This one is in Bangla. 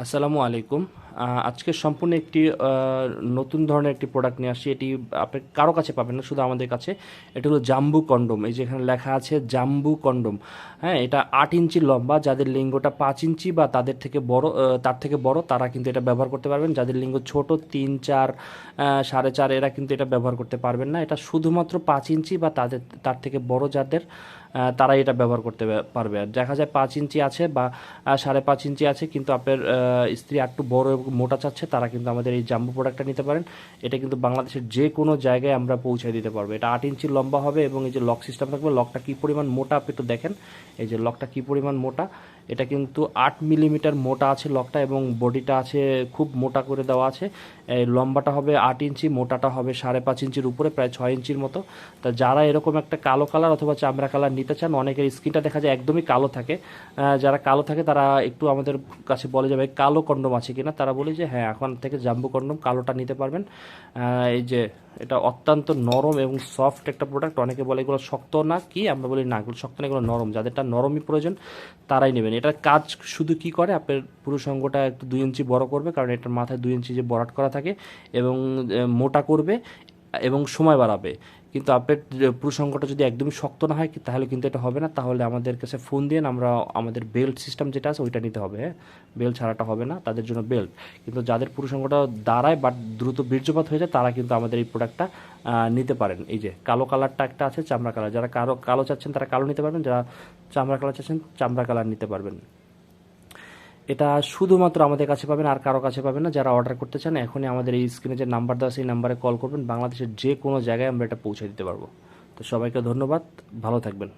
আসসালামু আলাইকুম। আজকে সম্পূর্ণ একটি নতুন ধরনের একটি প্রোডাক্ট নিয়ে আসছি। এটি আপনি কারো কাছে পাবেন না, শুধু আমাদের কাছে। এটা হলো জাম্বু কন্ডোম। এই যে এখানে লেখা আছে জাম্বু কন্ডোম। হ্যাঁ, এটা 8 ইঞ্চি লম্বা। যাদের লিঙ্গটা 5 ইঞ্চি বা তাদের থেকে বড়, তার থেকে বড়, তারা কিন্তু এটা ব্যবহার করতে পারবেন। যাদের লিঙ্গ ছোট 3, 4, 4.5, এরা কিন্তু এটা ব্যবহার করতে পারবেন না। এটা শুধুমাত্র 5 ইঞ্চি বা তার থেকে বড় যাদের, তারা এটা ব্যবহার করতে পারবে। আর দেখা যায় 5 ইঞ্চি আছে বা 5.5 ইঞ্চি আছে, কিন্তু আপনার স্ত্রী একটু বড় এবং মোটা চাচ্ছে, তারা কিন্তু আমাদের এই জাম্বু প্রোডাক্টটা নিতে পারেন। এটা কিন্তু বাংলাদেশের যে কোনো জায়গায় আমরা পৌঁছে দিতে পারবো। এটা 8 ইঞ্চি লম্বা হবে এবং এই যে লক সিস্টেম থাকবে। লকটা কী পরিমাণ মোটা আপনি একটু দেখেন। এই যে লকটা কী পরিমাণ মোটা। এটা কিন্তু 8 মিলিমিটার মোটা আছে লকটা, এবং বডিটা আছে খুব মোটা করে দেওয়া আছে। এই লম্বাটা হবে 8 ইঞ্চি, মোটাটা হবে 5.5 ইঞ্চির উপরে, প্রায় 6 ইঞ্চির মতো। তা যারা এরকম একটা কালো কালার অথবা চামড়া কালার নিতে চান, অনেকের স্কিনটা দেখা যায় একদমই কালো থাকে। যারা কালো থাকে তারা একটু আমাদের কাছে বলে যাবে কালো কন্ডোম আছে কিনা, তারা বলে যে হ্যাঁ, এখন থেকে জাম্বু কন্ডোম কালোটা নিতে পারবেন। এই যে এটা অত্যন্ত নরম এবং সফট একটা প্রোডাক্ট। অনেকে বলে এগুলো শক্ত না, কি আমরা বলি না, এগুলো শক্ত না, এগুলো নরম। যাদেরটা নরমই প্রয়োজন তারাই নেবেন। এটার কাজ শুধু কি করে, আপনার পুরুষ অঙ্গটা একটু 2 ইঞ্চি বড় করবে, কারণ এটার মাথায় 2 ইঞ্চি যে বরাট করা থাকে, এবং মোটা করবে এবং সময় বাড়াবে। কিন্তু আপনার প্রসঙ্গটা যদি একদমই শক্ত না হয় তাহলে কিন্তু এটা হবে না। তাহলে আমাদের কাছে ফোন দিয়ে আমরা আমাদের বেল্ট সিস্টেম যেটা আছে ওইটা নিতে হবে। হ্যাঁ, বেল্ট ছাড়াটা হবে না, তাদের জন্য বেল্ট। কিন্তু যাদের প্রসঙ্গটা দাঁড়ায় বাট দ্রুত বীর্যপাত হয়ে যায়, তারা কিন্তু আমাদের এই প্রোডাক্টটা নিতে পারেন। এই যে কালো কালারটা একটা আছে, চামড়া কালার। যারা কালো কালো চাচ্ছেন তারা কালো নিতে পারবেন, যারা চামড়া কালার চাচ্ছেন চামড়া কালার নিতে পারবেন। এটা শুধুমাত্র আমাদের কাছে পাবেন, আর কারো কাছে পাবেন না। যারা অর্ডার করতে চান এখনই আমাদের এই স্ক্রিনে যে নাম্বার দেওয়া সেই নাম্বারে কল করবেন। বাংলাদেশের যে কোনো জায়গায় আমরা এটা পৌঁছে দিতে পারবো। তো সবাইকে ধন্যবাদ, ভালো থাকবেন।